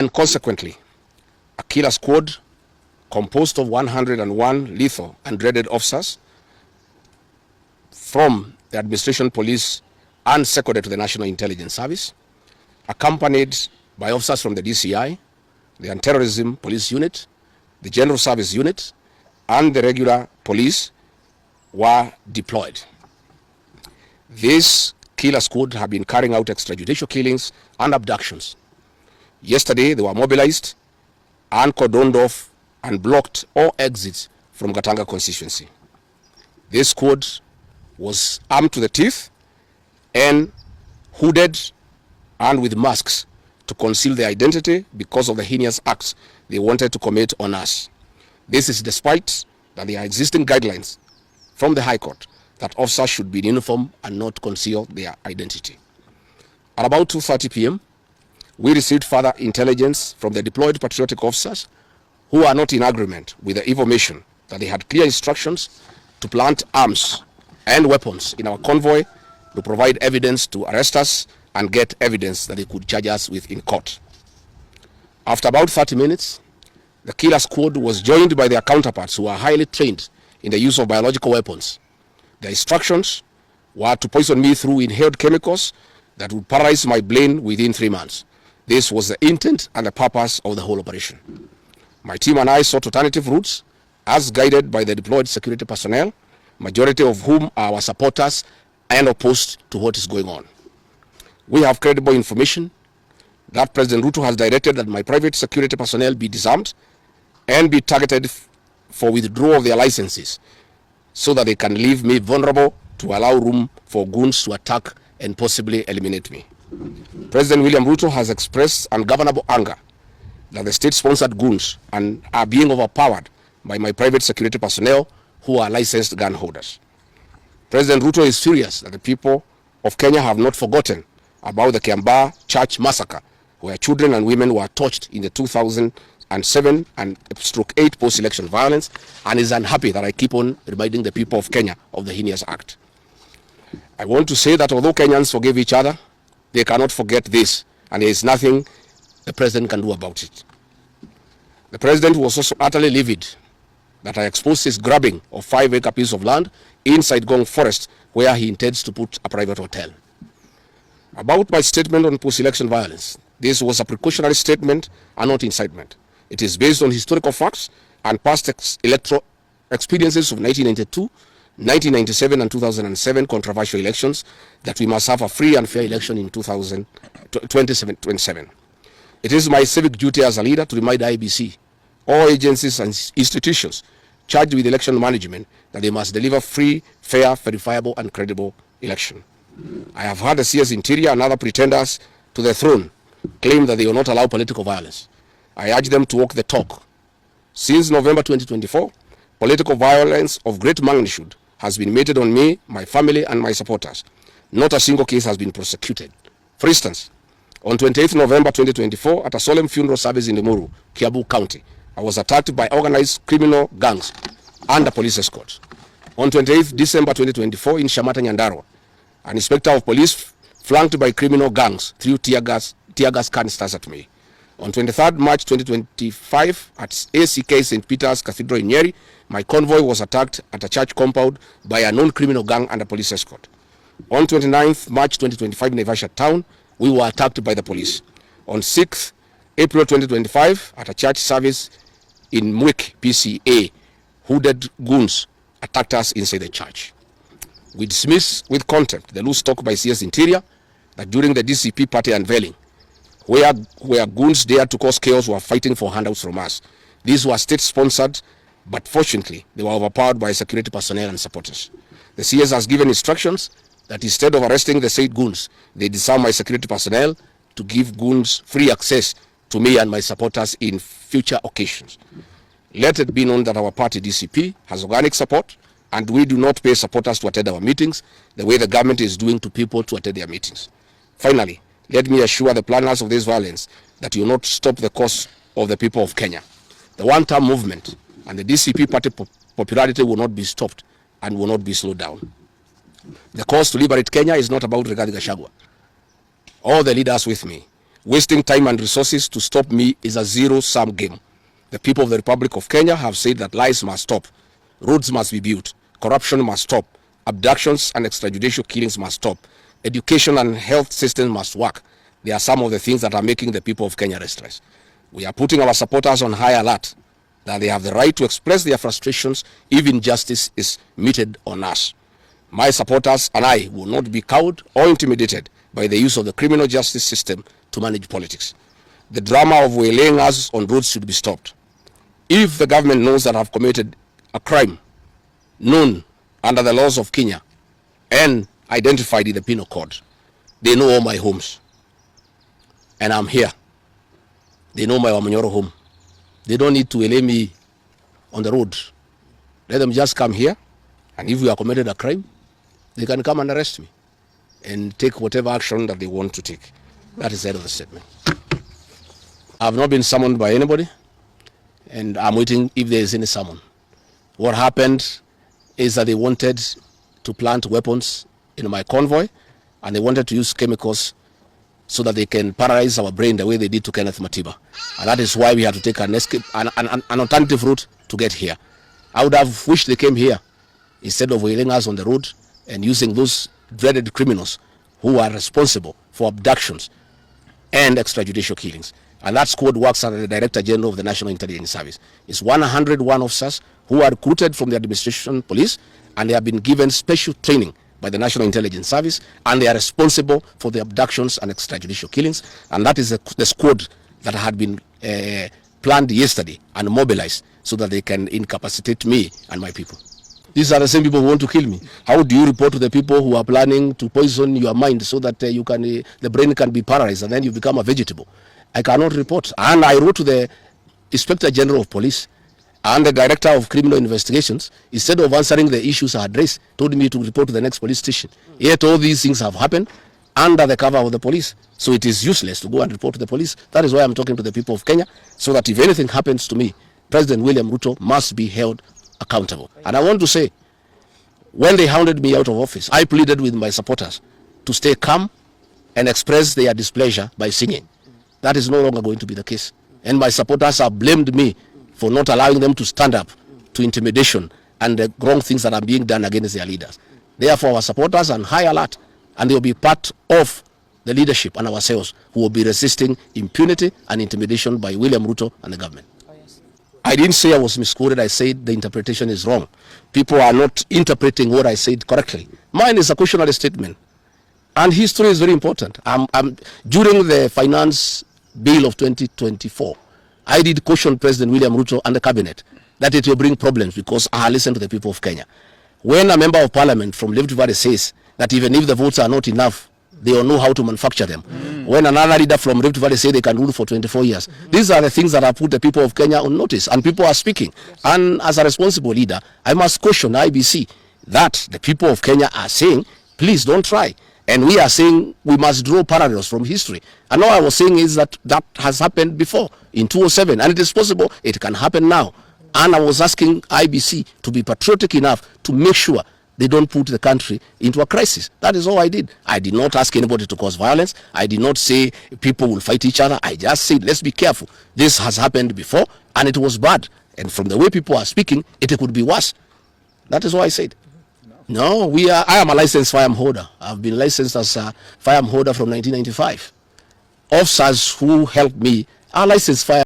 And consequently, a killer squad composed of 101 lethal and dreaded officers from the administration police and seconded to the National Intelligence Service, accompanied by officers from the DCI, the Anti-Terrorism Police Unit, the General Service Unit, and the regular police were deployed. This killer squad have been carrying out extrajudicial killings and abductions. Yesterday, they were mobilized and cordoned off and blocked all exits from Gatanga constituency. This squad was armed to the teeth and hooded and with masks to conceal their identity because of the heinous acts they wanted to commit on us. This is despite that there are existing guidelines from the High Court that officers should be in uniform and not conceal their identity. At about 2:30 p.m., we received further intelligence from the deployed patriotic officers who are not in agreement with the information that they had clear instructions to plant arms and weapons in our convoy to provide evidence to arrest us and get evidence that they could charge us with in court. After about 30 minutes, the killer squad was joined by their counterparts who are highly trained in the use of biological weapons. Their instructions were to poison me through inhaled chemicals that would paralyze my brain within 3 months. This was the intent and the purpose of the whole operation. My team and I sought alternative routes as guided by the deployed security personnel, majority of whom are our supporters and opposed to what is going on. We have credible information that President Ruto has directed that my private security personnel be disarmed and be targeted for withdrawal of their licenses so that they can leave me vulnerable to allow room for goons to attack and possibly eliminate me. President William Ruto has expressed ungovernable anger that the state-sponsored goons are being overpowered by my private security personnel who are licensed gun holders. President Ruto is furious that the people of Kenya have not forgotten about the Kiambaa church massacre, where children and women were tortured in the 2007 and /8 post-election violence, and is unhappy that I keep on reminding the people of Kenya of the heinous act. I want to say that although Kenyans forgive each other, they cannot forget this, and there is nothing the president can do about it. The president was also utterly livid that I exposed his grabbing of 5-acre piece of land inside Gong Forest, where he intends to put a private hotel. About my statement on post-election violence, this was a precautionary statement and not incitement. It is based on historical facts and past electoral experiences of 1992, 1997 and 2007 controversial elections, that we must have a free and fair election in 2027. It is my civic duty as a leader to remind IEBC, all agencies and institutions charged with election management, that they must deliver free, fair, verifiable and credible election. I have heard the CS Interior and other pretenders to the throne claim that they will not allow political violence. I urge them to walk the talk. Since November 2024, political violence of great magnitude has been meted on me, my family and my supporters. Not a single case has been prosecuted. For instance, on 28th November 2024, at a solemn funeral service in Limuru, Kiambu County, I was attacked by organized criminal gangs under police escort. On 28th December 2024, in Shamata, Nyandarua, an inspector of police flanked by criminal gangs threw tear gas canisters at me. On 23rd March 2025, at ACK St. Peter's Cathedral in Nyeri, my convoy was attacked at a church compound by a non-criminal gang under police escort. On 29th March 2025 in Naivasha town, we were attacked by the police. On 6th April 2025, at a church service in Mwik, PCA, hooded goons attacked us inside the church. We dismiss with contempt the loose talk by CS Interior that during the DCP party unveiling, where goons dared to cause chaos, were fighting for handouts from us. These were state-sponsored, but fortunately, they were overpowered by security personnel and supporters. The CS has given instructions that instead of arresting the said goons, they disarm my security personnel to give goons free access to me and my supporters in future occasions. Let it be known that our party, DCP, has organic support, and we do not pay supporters to attend our meetings the way the government is doing to people to attend their meetings. Finally, let me assure the planners of this violence that you will not stop the cause of the people of Kenya. The one-term movement and the DCP party popularity will not be stopped and will not be slowed down. The cause to liberate Kenya is not about RIGATHi GACHAGUA. All the leaders with me, wasting time and resources to stop me is a zero-sum game. The people of the Republic of Kenya have said that lies must stop, roads must be built, corruption must stop, abductions and extrajudicial killings must stop, education and health systems must work. They are some of the things that are making the people of Kenya restless. We are putting our supporters on high alert that they have the right to express their frustrations if injustice is meted on us. My supporters and I will not be cowed or intimidated by the use of the criminal justice system to manage politics. The drama of waylaying us on roads should be stopped. If the government knows that I have committed a crime known under the laws of Kenya and identified in the penal code, they know all my homes. And I'm here. They know my Wamanyoro home. They don't need to waylay me on the road. Let them just come here, and if we have committed a crime, they can come and arrest me and take whatever action that they want to take. That is the end of the statement. I have not been summoned by anybody, and I'm waiting if there is any summon. What happened is that they wanted to plant weapons in my convoy, and they wanted to use chemicals so that they can paralyze our brain the way they did to Kenneth Matiba. And that is why we had to take an escape, an alternative route to get here. I would have wished they came here instead of wailing us on the road and using those dreaded criminals who are responsible for abductions and extrajudicial killings. And that squad works under the Director General of the National Intelligence Service. It's 101 officers who are recruited from the administration police, and they have been given special training by the National Intelligence Service, and they are responsible for the abductions and extrajudicial killings. And that is the squad that had been planned yesterday and mobilized so that they can incapacitate me and my people. These are the same people who want to kill me. How do you report to the people who are planning to poison your mind so that the brain can be paralyzed and then you become a vegetable? I cannot report. And I wrote to the Inspector General of Police and the Director of Criminal Investigations. Instead of answering the issues I addressed, told me to report to the next police station. Yet all these things have happened under the cover of the police. So it is useless to go and report to the police. That is why I'm talking to the people of Kenya, so that if anything happens to me, President William Ruto must be held accountable. And I want to say, when they hounded me out of office, I pleaded with my supporters to stay calm and express their displeasure by singing. That is no longer going to be the case. And my supporters have blamed me for not allowing them to stand up to intimidation and the wrong things that are being done against their leaders. Therefore, our supporters are on high alert, and they will be part of the leadership and ourselves who will be resisting impunity and intimidation by William Ruto and the government. I didn't say I was misquoted. I said the interpretation is wrong. People are not interpreting what I said correctly. Mine is a cautionary statement. And history is very important. During the finance bill of 2024, I did caution President William Ruto and the cabinet that it will bring problems because I listened to the people of Kenya. When a member of parliament from Rift Valley says that even if the votes are not enough, they will know how to manufacture them. When another leader from Rift Valley say they can rule for 24 years. These are the things that have put the people of Kenya on notice, and people are speaking. And as a responsible leader, I must caution IBC that the people of Kenya are saying, please don't try. And we are saying we must draw parallels from history. And all I was saying is that that has happened before in 2007, and it is possible it can happen now. And I was asking IBC to be patriotic enough to make sure they don't put the country into a crisis. That is all I did. I did not ask anybody to cause violence. I did not say people will fight each other. I just said, let's be careful. This has happened before, and it was bad. And from the way people are speaking, it could be worse. That is what I said. No, I am a licensed firearm holder. I've been licensed as a firearm holder from 1995. Officers who helped me are licensed firearm